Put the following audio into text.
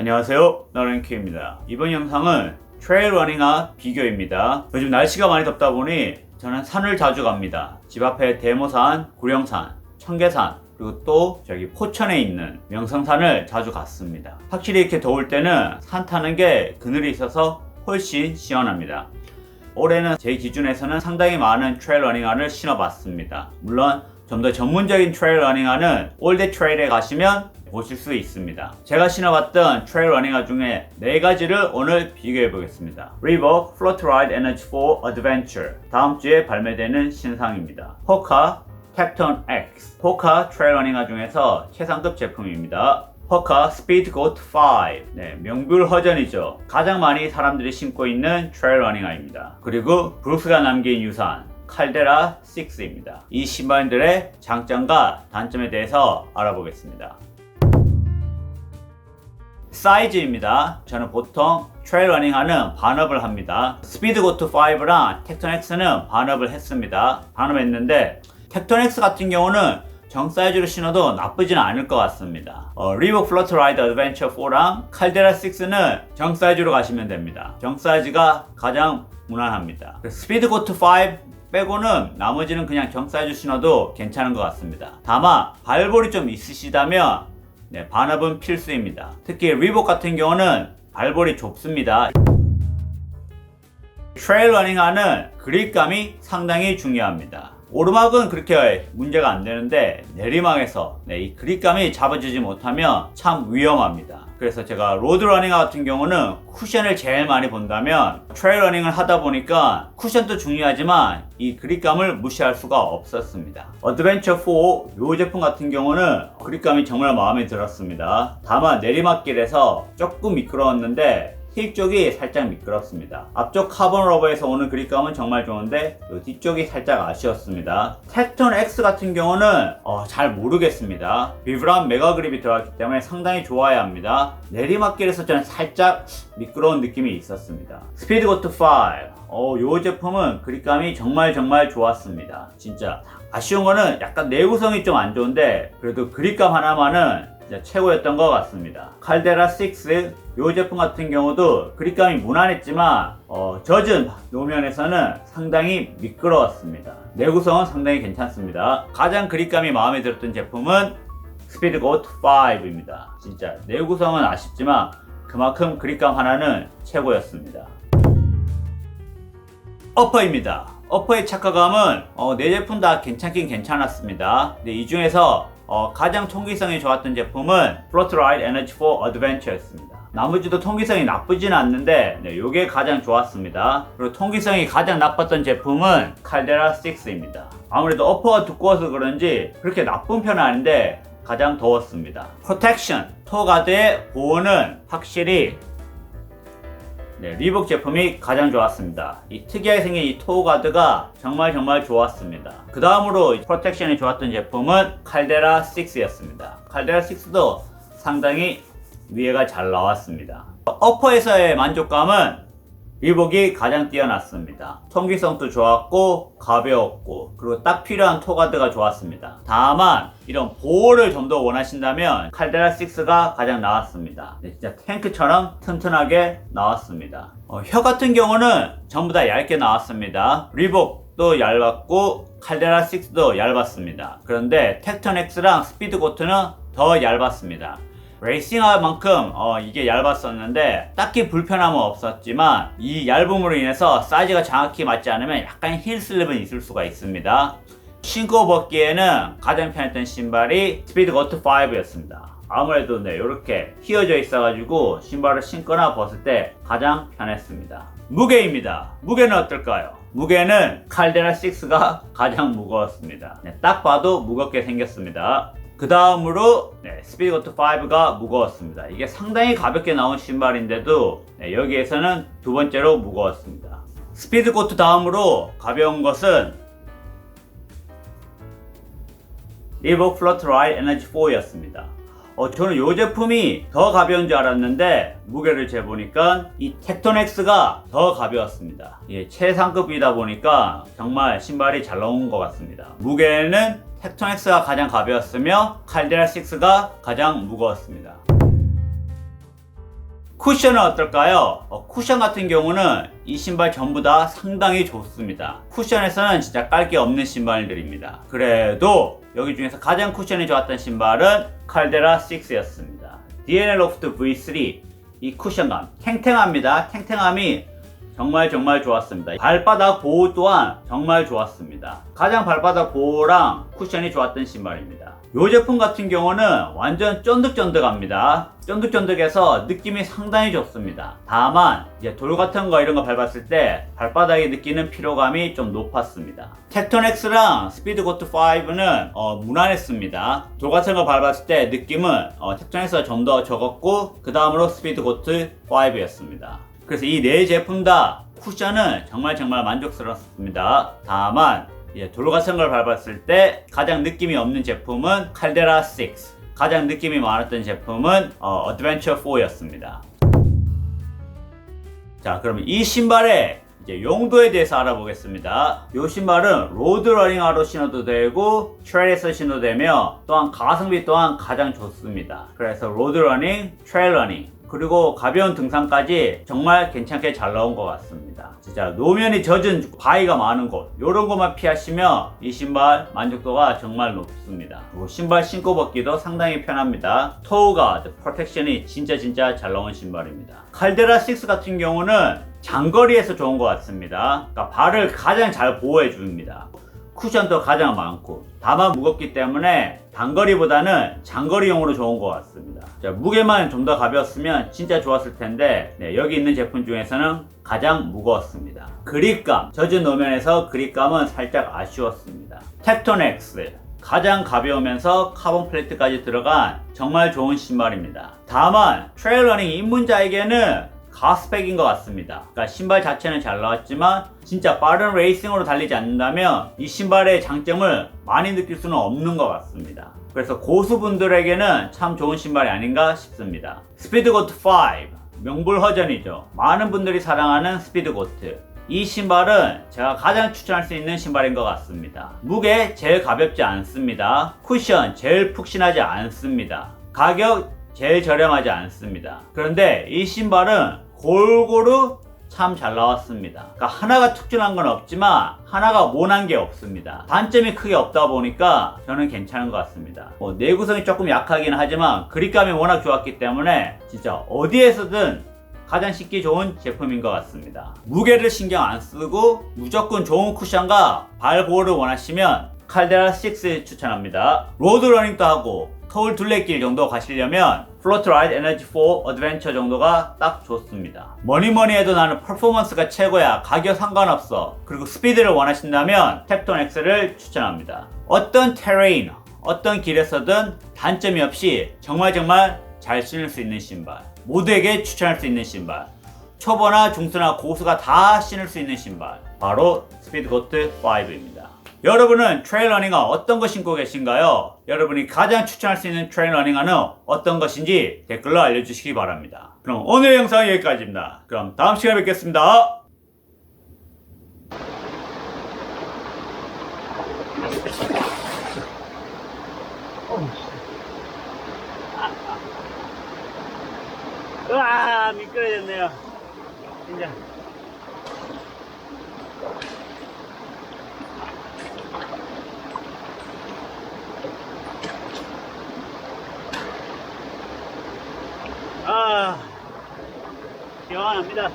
안녕하세요, 너랭키입니다. 이번 영상은 트레일 러닝화 비교입니다. 요즘 날씨가 많이 덥다 보니 저는 산을 자주 갑니다. 집 앞에 대모산, 구령산, 청계산, 그리고 또 저기 포천에 있는 명성산을 자주 갔습니다. 확실히 이렇게 더울 때는 산 타는 게 그늘이 있어서 훨씬 시원합니다. 올해는 제 기준에서는 상당히 많은 트레일 러닝화를 신어봤습니다. 물론 좀 더 전문적인 트레일 러닝화는 올드 트레일에 가시면 보실 수 있습니다. 제가 신어봤던 트레일 러닝화 중에 4가지를 오늘 비교해 보겠습니다. Reebok Float Ride Energy 4 Adventure, 다음 주에 발매되는 신상입니다. 호카 텍톤 X, 호카 트레일 러닝화 중에서 최상급 제품입니다. 호카 스피드 고트 5, 명불허전이죠. 가장 많이 사람들이 신고 있는 트레일 러닝화입니다. 그리고 브룩스가 남긴 유산 칼데라 6입니다. 이 신발들의 장점과 단점에 대해서 알아보겠습니다. 사이즈입니다. 저는 보통 트레일 러닝화는 반업을 합니다. 스피드 고트 5랑 텍톤 X는 반업을 했습니다. 반업했는데 텍톤 X 같은 경우는 정 사이즈로 신어도 나쁘지는 않을 것 같습니다. 리복 플로트 라이드 어드벤처 4랑 칼데라 6는 정 사이즈로 가시면 됩니다. 정 사이즈가 가장 무난합니다. 스피드 고트 5 빼고는 나머지는 그냥 정 사이즈 신어도 괜찮은 것 같습니다. 다만 발볼이 좀 있으시다면 반업은 필수입니다. 특히 리복 같은 경우는 발볼이 좁습니다. 트레일 러닝화는 그립감이 상당히 중요합니다. 오르막은 그렇게 문제가 안 되는데 내리막에서 이 그립감이 잡아주지 못하면 참 위험합니다. 그래서 제가 로드 러닝화 같은 경우는 쿠션을 제일 많이 본다면 트레일 러닝을 하다 보니까 쿠션도 중요하지만 이 그립감을 무시할 수가 없었습니다. 어드벤처 4 이 제품 같은 경우는 그립감이 정말 마음에 들었습니다. 다만 내리막길에서 조금 미끄러웠는데 힐 쪽이 살짝 미끄럽습니다. 앞쪽 카본 러버에서 오는 그립감은 정말 좋은데 뒤쪽이 살짝 아쉬웠습니다. 텍톤 X 같은 경우는 잘 모르겠습니다. 비브람 메가 그립이 들어갔기 때문에 상당히 좋아야 합니다. 내리막길에서 저는 살짝 미끄러운 느낌이 있었습니다. 스피드 고트 5, 이 제품은 그립감이 정말 좋았습니다. 진짜 아쉬운 거는 약간 내구성이 좀 안 좋은데 그래도 그립감 하나만은 진짜 최고였던 것 같습니다. 칼데라 6, 이 제품 같은 경우도 그립감이 무난했지만 젖은 노면에서는 상당히 미끄러웠습니다. 내구성은 상당히 괜찮습니다. 가장 그립감이 마음에 들었던 제품은 스피드 고트 5입니다. 진짜 내구성은 아쉽지만 그만큼 그립감 하나는 최고였습니다. 어퍼입니다. 어퍼의 착화감은 4제품 다 괜찮긴 괜찮았습니다. 근데 이 중에서 가장 통기성이 좋았던 제품은 Float Ride Energy 4 Adventure였습니다. 나머지도 통기성이 나쁘진 않는데 이게 가장 좋았습니다. 그리고 통기성이 가장 나빴던 제품은 칼데라 6입니다. 아무래도 어퍼가 두꺼워서 그런지 그렇게 나쁜 편은 아닌데 가장 더웠습니다. 프로텍션, 토가드의 보호는 확실히 리복 제품이 가장 좋았습니다. 이 특이하게 생긴 이 토가드가 정말 좋았습니다. 그 다음으로 프로텍션이 좋았던 제품은 칼데라 6였습니다. 칼데라 6도 상당히 위에가 잘 나왔습니다. 어퍼에서의 만족감은 리복이 가장 뛰어났습니다. 통기성도 좋았고 가벼웠고 그리고 딱 필요한 토가드가 좋았습니다. 다만 이런 보호를 좀 더 원하신다면 칼데라 6가 가장 나았습니다. 진짜 탱크처럼 튼튼하게 나왔습니다. 혀 같은 경우는 전부 다 얇게 나왔습니다. 리복도 얇았고 칼데라 6도 얇았습니다. 그런데 텍톤 X랑 스피드 고트는 더 얇았습니다. 레이싱화만큼 이게 얇았었는데 딱히 불편함은 없었지만 이 얇음으로 인해서 사이즈가 정확히 맞지 않으면 약간 힐 슬립은 있을 수가 있습니다. 신고 벗기에는 가장 편했던 신발이 스피드 고트 5였습니다. 아무래도 이렇게 휘어져 있어가지고 신발을 신거나 벗을 때 가장 편했습니다. 무게입니다. 무게는 어떨까요? 무게는 칼데라 6가 가장 무거웠습니다. 딱 봐도 무겁게 생겼습니다. 그 다음으로 스피드 고트 5가 무거웠습니다. 이게 상당히 가볍게 나온 신발인데도 여기에서는 두 번째로 무거웠습니다. 스피드 고트 다음으로 가벼운 것은 리복 플로트 라이드 에너지 4였습니다. 저는 이 제품이 더 가벼운 줄 알았는데 무게를 재보니까 이 텍톤 X가 더 가벼웠습니다. 최상급이다 보니까 정말 신발이 잘 나온 것 같습니다. 무게는 텍톤 X가 가장 가벼웠으며 칼데라 6가 가장 무거웠습니다. 쿠션은 어떨까요? 쿠션 같은 경우는 이 신발 전부 다 상당히 좋습니다. 쿠션에서는 진짜 깔 게 없는 신발들입니다. 그래도 여기 중에서 가장 쿠션이 좋았던 신발은 칼데라 6였습니다. DNL 로프트 V3 이 쿠션감 탱탱합니다. 탱탱함이 정말 좋았습니다. 발바닥 보호 또한 정말 좋았습니다. 가장 발바닥 보호랑 쿠션이 좋았던 신발입니다. 이 제품 같은 경우는 완전 쫀득쫀득합니다. 쫀득쫀득해서 느낌이 상당히 좋습니다. 다만 이제 돌 같은 거 이런 거 밟았을 때 발바닥에 느끼는 피로감이 좀 높았습니다. 텍톤엑스랑 스피드고트 5는 무난했습니다. 돌 같은 거 밟았을 때 느낌은 텍톤엑스가 좀 더 적었고 그 다음으로 스피드고트 5였습니다. 그래서 이 네 제품 다 쿠션은 정말 만족스럽습니다. 다만 돌 같은 걸 밟았을 때 가장 느낌이 없는 제품은 칼데라 6, 가장 느낌이 많았던 제품은 어드벤처 4였습니다. 자, 그럼 이 신발의 이제 용도에 대해서 알아보겠습니다. 이 신발은 로드 러닝화로 신어도 되고 트레일에서 신어도 되며 또한 가성비 또한 가장 좋습니다. 그래서 로드 러닝, 트레일 러닝 그리고 가벼운 등산까지 정말 괜찮게 잘 나온 것 같습니다. 진짜 노면이 젖은 바위가 많은 곳 이런 것만 피하시면 이 신발 만족도가 정말 높습니다. 그리고 신발 신고 벗기도 상당히 편합니다. 토우가 프로텍션이 진짜 잘 나온 신발입니다. 칼데라 6 같은 경우는 장거리에서 좋은 것 같습니다. 그러니까 발을 가장 잘 보호해 줍니다. 쿠션도 가장 많고 다만 무겁기 때문에 단거리보다는 장거리용으로 좋은 것 같습니다. 자, 무게만 좀 더 가벼웠으면 진짜 좋았을 텐데 여기 있는 제품 중에서는 가장 무거웠습니다. 그립감, 젖은 노면에서 그립감은 살짝 아쉬웠습니다. 텍톤엑스 가장 가벼우면서 카본 플레이트까지 들어간 정말 좋은 신발입니다. 다만 트레일 러닝 입문자에게는 가스펙인 것 같습니다. 그러니까 신발 자체는 잘 나왔지만 진짜 빠른 레이싱으로 달리지 않는다면 이 신발의 장점을 많이 느낄 수는 없는 것 같습니다. 그래서 고수분들에게는 참 좋은 신발이 아닌가 싶습니다. 스피드고트 5 명불허전이죠. 많은 분들이 사랑하는 스피드고트 이 신발은 제가 가장 추천할 수 있는 신발인 것 같습니다. 무게 제일 가볍지 않습니다. 쿠션 제일 푹신하지 않습니다. 가격 제일 저렴하지 않습니다. 그런데 이 신발은 골고루 참 잘 나왔습니다. 그러니까 하나가 특출난 건 없지만 하나가 모난 게 없습니다. 단점이 크게 없다 보니까 저는 괜찮은 것 같습니다. 내구성이 조금 약하긴 하지만 그립감이 워낙 좋았기 때문에 진짜 어디에서든 가장 신기 좋은 제품인 것 같습니다. 무게를 신경 안 쓰고 무조건 좋은 쿠션과 발 보호를 원하시면 칼데라 6 추천합니다. 로드 러닝도 하고 서울 둘레길 정도 가시려면 플로트 라이드 에너지 4 어드벤처 정도가 딱 좋습니다. 뭐니 해도 나는 퍼포먼스가 최고야. 가격 상관없어. 그리고 스피드를 원하신다면 텍톤엑스를 추천합니다. 어떤 테레인, 어떤 길에서든 단점이 없이 정말 잘 신을 수 있는 신발. 모두에게 추천할 수 있는 신발. 초보나 중수나 고수가 다 신을 수 있는 신발. 바로 스피드고트 5입니다. 여러분은 트레일 러닝화 어떤 거 신고 계신가요? 여러분이 가장 추천할 수 있는 트레일 러닝화는 어떤 것인지 댓글로 알려주시기 바랍니다. 그럼 오늘 영상은 여기까지입니다. 그럼 다음 시간에 뵙겠습니다. 으아, 미끄러졌네요. 진짜. 시원합니다.